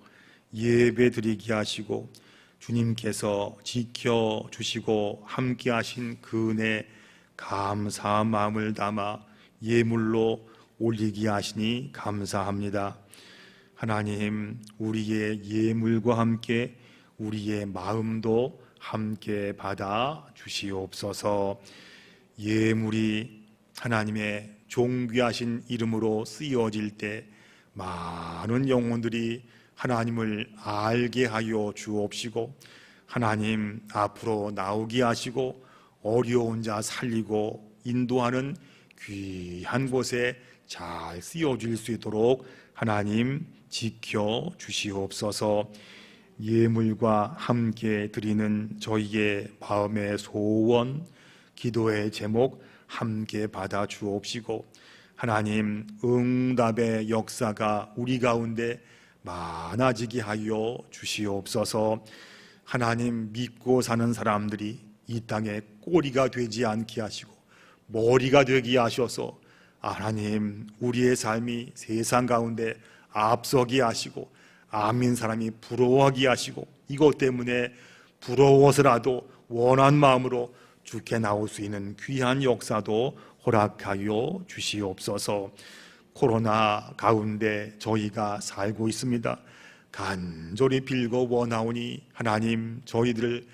예배드리게 하시고 주님께서 지켜주시고 함께하신 그 은혜 감사한 마음을 담아 예물로 올리게 하시니 감사합니다. 하나님, 우리의 예물과 함께 우리의 마음도 함께 받아 주시옵소서. 예물이 하나님의 존귀하신 이름으로 쓰여질 때 많은 영혼들이 하나님을 알게 하여 주옵시고, 하나님 앞으로 나오게 하시고 어려운 자 살리고 인도하는 귀한 곳에 잘 쓰여질 수 있도록 하나님 지켜 주시옵소서. 예물과 함께 드리는 저희의 마음의 소원, 기도의 제목 함께 받아 주옵시고, 하나님 응답의 역사가 우리 가운데 많아지게 하여 주시옵소서. 하나님 믿고 사는 사람들이 이 땅에 꼬리가 되지 않게 하시고 머리가 되게 하셔서 하나님 우리의 삶이 세상 가운데 앞서게 하시고 아민 사람이 부러워하게 하시고, 이것 때문에 부러워서라도 원한 마음으로 주께 나올 수 있는 귀한 역사도 허락하여 주시옵소서. 코로나 가운데 저희가 살고 있습니다. 간절히 빌고 원하오니 하나님 저희들을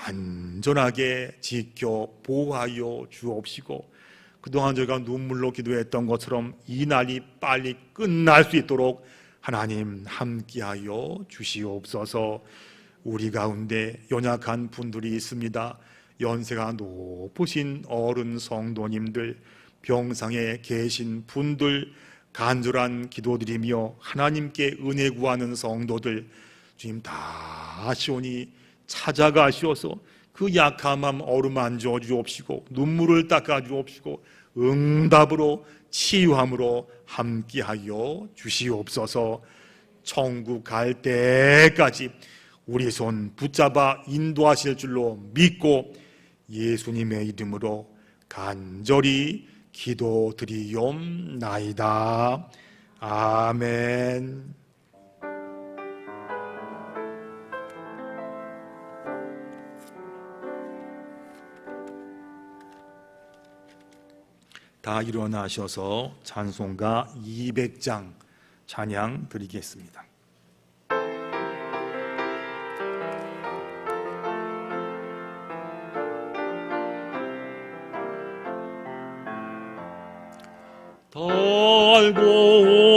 안전하게 지켜 보호하여 주옵시고, 그동안 저희가 눈물로 기도했던 것처럼 이 날이 빨리 끝날 수 있도록 하나님 함께하여 주시옵소서. 우리 가운데 연약한 분들이 있습니다. 연세가 높으신 어른 성도님들, 병상에 계신 분들, 간절한 기도드리며 하나님께 은혜 구하는 성도들, 주님 다 아시오니 찾아가시어서 그 약한 마음 어루만져 주옵시고 눈물을 닦아 주옵시고 응답으로 치유함으로 함께하여 주시옵소서. 천국 갈 때까지 우리 손 붙잡아 인도하실 줄로 믿고 예수님의 이름으로 간절히 기도드리옵나이다. 아멘. 다 일어나셔서 찬송가 200장 찬양 드리겠습니다. 달고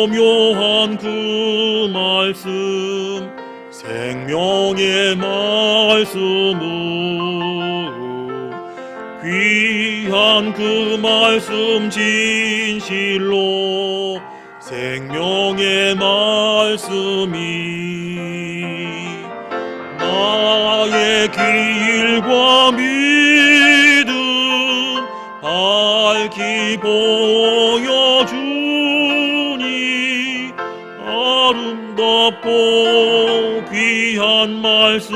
오묘한 그 말씀, 생명의 말씀은 귀한 그 말씀 진실로 생명의 말씀이 나의 길과 믿음 밝히 보여주니 아름답고 귀한 말씀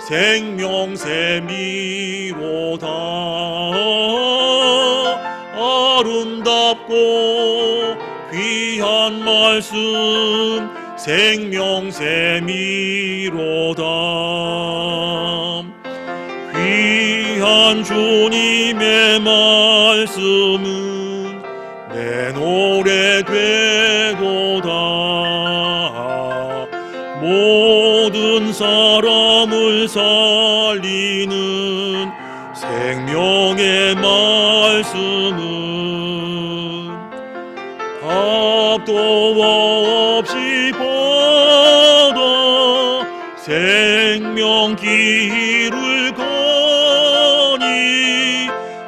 생명샘이로다. 아름답고 귀한 말씀 생명샘이로다. 귀한 주님의 말씀은 내 노래 되도다. 모든 사람을 살리는 생명의 말씀은 답도 없이 받아 생명 길을 거니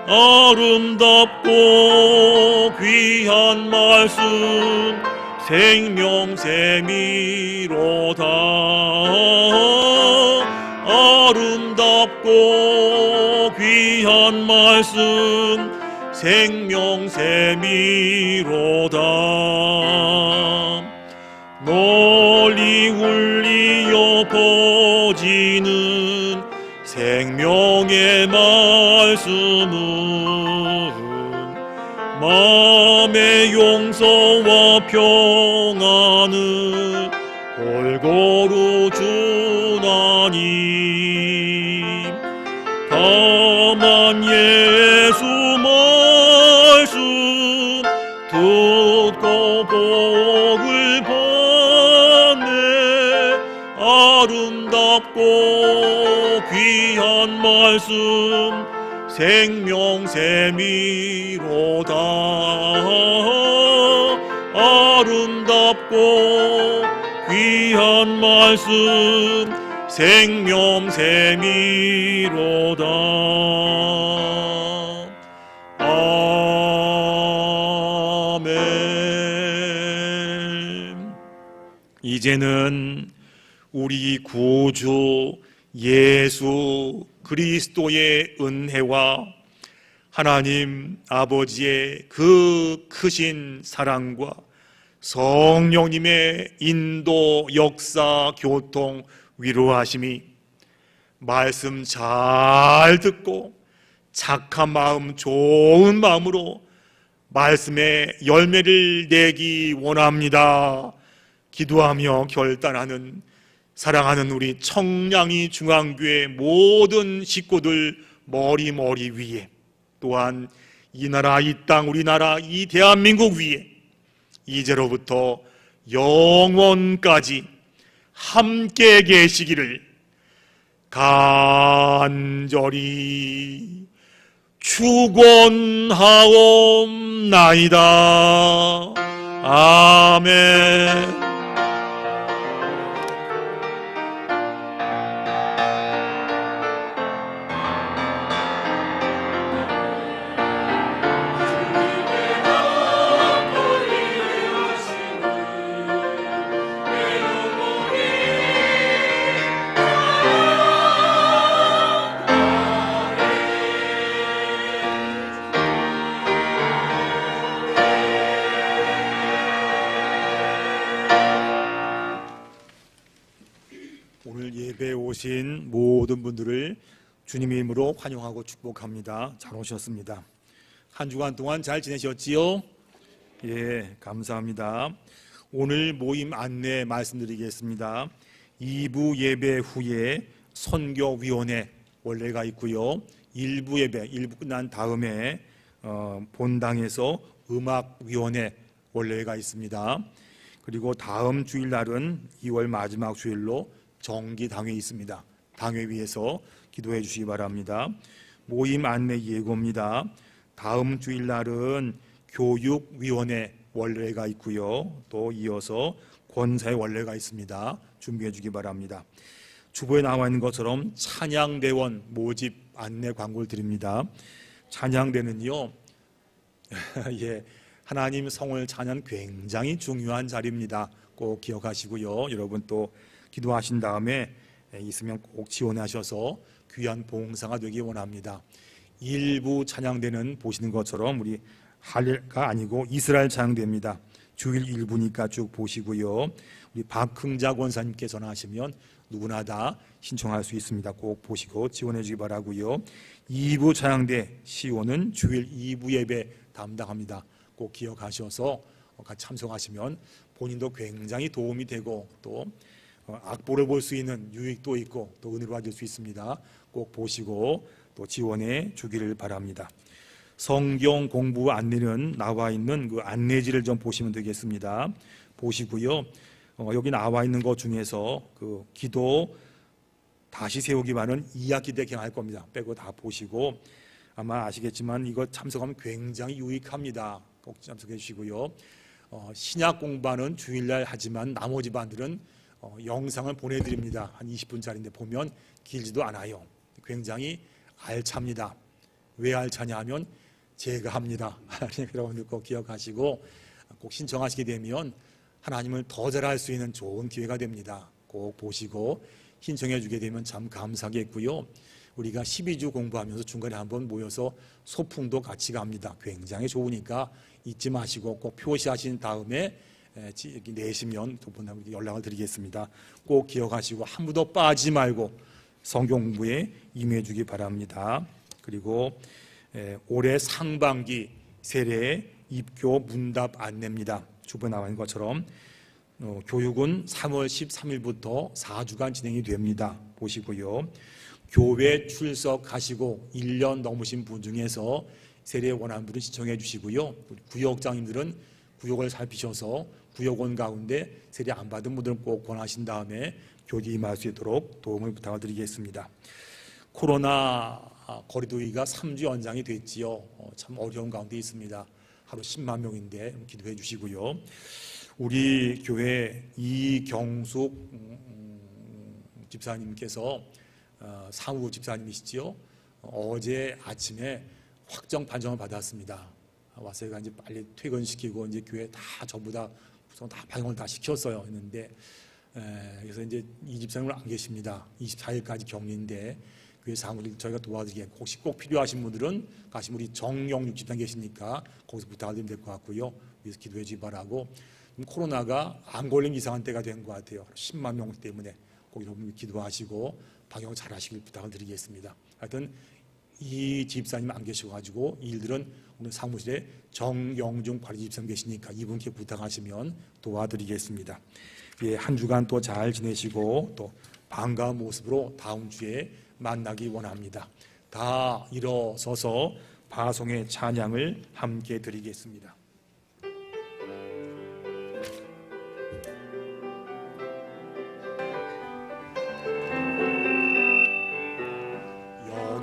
아름답고 귀한 말씀 생명샘이로다. 아름답고 귀한 말씀 생명샘이로다. 널리 울리어 퍼지는 생명의 말씀은 마음의 용서와 평안을 골고루 주나니 다만 예수 말씀 듣고 복을 받네. 아름답고 귀한 말씀 생명샘이로다. 아름답고 귀한 말씀 생명샘이로다. 아멘. 이제는 우리 구주 예수 그리스도의 은혜와 하나님 아버지의 그 크신 사랑과 성령님의 인도, 역사, 교통, 위로하심이 말씀 잘 듣고 착한 마음, 좋은 마음으로 말씀의 열매를 내기 원합니다. 기도하며 결단하는 사랑하는 우리 청량리 중앙교회 모든 식구들 머리 위에, 또한 이 나라, 이 땅, 우리나라, 이 대한민국 위에 이제로부터 영원까지 함께 계시기를 간절히 축원하옵나이다. 아멘. 오늘 예배에 오신 모든 분들을 주님의 이름으로 환영하고 축복합니다. 잘 오셨습니다. 한 주간 동안 잘 지내셨지요? 예, 감사합니다. 오늘 모임 안내 말씀드리겠습니다. 2부 예배 후에 선교위원회 원래가 있고요. 1부 예배, 1부 끝난 다음에 본당에서 음악위원회 원래가 있습니다. 그리고 다음 주일날은 2월 마지막 주일로 정기당회 있습니다. 당회 위에서 기도해 주시기 바랍니다. 모임 안내 예고입니다. 다음 주일날은 교육위원회 원래가 있고요. 또 이어서 권사의 원래가 있습니다. 준비해 주기 바랍니다. 주보에 나와 있는 것처럼 찬양대원 모집 안내 광고를 드립니다. 찬양대는요, 예, 하나님 성을 찬양 굉장히 중요한 자리입니다. 꼭 기억하시고요. 여러분 또 기도하신 다음에 있으면 꼭 지원하셔서 귀한 봉사가 되기 원합니다. 일부 찬양대는 보시는 것처럼 우리 할례가 아니고 이스라엘 찬양대입니다. 주일 일부니까 쭉 보시고요. 우리 박흥자 권사님께 전화하시면 누구나 다 신청할 수 있습니다. 꼭 보시고 지원해 주기 바라고요. 2부 찬양대 시호는 주일 2부 예배 담당합니다. 꼭 기억하셔서 같이 참석하시면 본인도 굉장히 도움이 되고 또 악보를 볼 수 있는 유익도 있고 또 은혜로 받을 수 있습니다. 꼭 보시고 또 지원해 주기를 바랍니다. 성경 공부 안내는 나와 있는 그 안내지를 좀 보시면 되겠습니다. 보시고요. 여기 나와 있는 것 중에서 그 기도 다시 세우기 반은 2학기 때 개강할 겁니다. 빼고 다 보시고 아마 아시겠지만 이거 참석하면 굉장히 유익합니다. 꼭 참석해 주시고요. 신약 공부는 주일날 하지만 나머지 반들은 영상을 보내드립니다. 한 20분짜리인데 보면 길지도 않아요. 굉장히 알찹니다. 왜 알차냐 하면 제가 합니다. 여러분들 꼭 기억하시고 꼭 신청하시게 되면 하나님을 더 잘할 수 있는 좋은 기회가 됩니다. 꼭 보시고 신청해 주게 되면 참 감사하겠고요. 우리가 12주 공부하면서 중간에 한번 모여서 소풍도 같이 갑니다. 굉장히 좋으니까 잊지 마시고 꼭 표시하신 다음에 내시면 두 분한테 연락을 드리겠습니다. 꼭 기억하시고 한 분도 빠지지 말고 성경 공부에 임해 주기 바랍니다. 그리고 올해 상반기 세례 입교 문답 안내입니다. 주부에 나와 있는 것처럼 교육은 3월 13일부터 4주간 진행이 됩니다. 보시고요. 교회 출석하시고 1년 넘으신 분 중에서 세례 원하는 분은 신청해 주시고요. 구역장님들은 구역을 살피셔서 구역원 가운데 세례 안 받은 분들은 꼭 권하신 다음에 교제 임할 수 있도록 도움을 부탁드리겠습니다. 코로나 거리두기가 3주 연장이 됐지요. 참 어려운 가운데 있습니다. 하루 10만 명인데 기도해 주시고요. 우리 교회 이경숙 집사님께서 사무 집사님이시지요. 어제 아침에 확정 판정을 받았습니다. 와서 제가 이제 빨리 퇴근시키고 이제 교회 다 전부 다 방역을 다 시켰어요. 했는데 그래서 이제 이 집사님은 안 계십니다. 24일까지 격리인데 교회 사무를 저희가 도와드리겠고 혹시 꼭 필요하신 분들은 가시면 우리 정영육 집사님 계시니까 거기서 부탁드리면 될 것 같고요. 위에서 기도해 주기 바라고. 코로나가 안 걸린 이상한 때가 된 것 같아요. 10만 명 때문에 거기서 기도하시고 방역 잘 하시길 부탁을 드리겠습니다. 하여튼 이 집사님 안 계셔가지고 이 일들은 오늘 사무실에 정영중 관리 집사님 계시니까 이분께 부탁하시면 도와드리겠습니다. 예, 한 주간 또 잘 지내시고 또 반가운 모습으로 다음 주에 만나기 원합니다. 다 일어서서 파송의 찬양을 함께 드리겠습니다.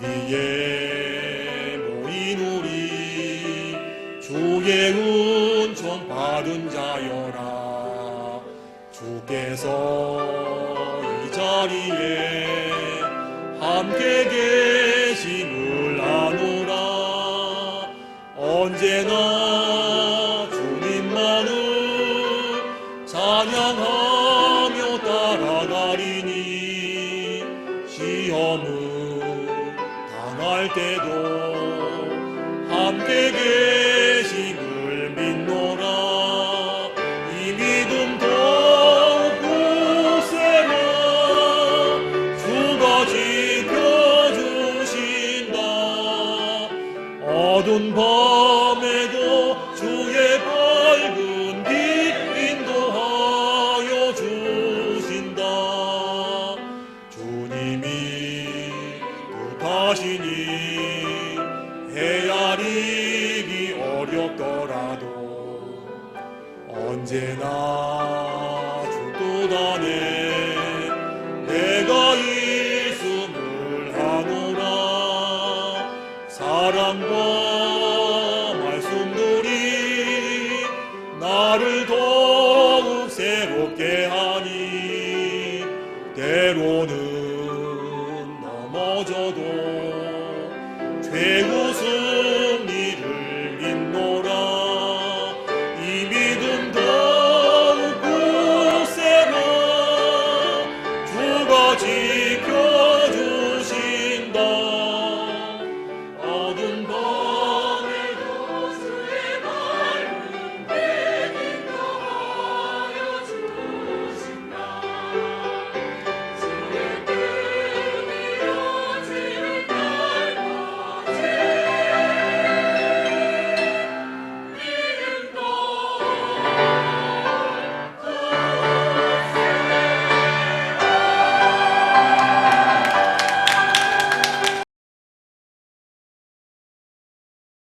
여기에 모인 우리 주의 은총 받은 자여라. 주께서 이 자리에 함께 계심을 아노라. 언제나 주님만을 찬양하며 따라가리니 시험을 당할 때도 함께 계심을 믿노라. 이 믿음 더욱 굳세라. 주가 지켜주신다. 어두운 밤에도 주의 밝은 빛 인도하여 주신다. 주님이 뜻하시니 헤아리기 어렵더라도 언제나 주 뜻 안에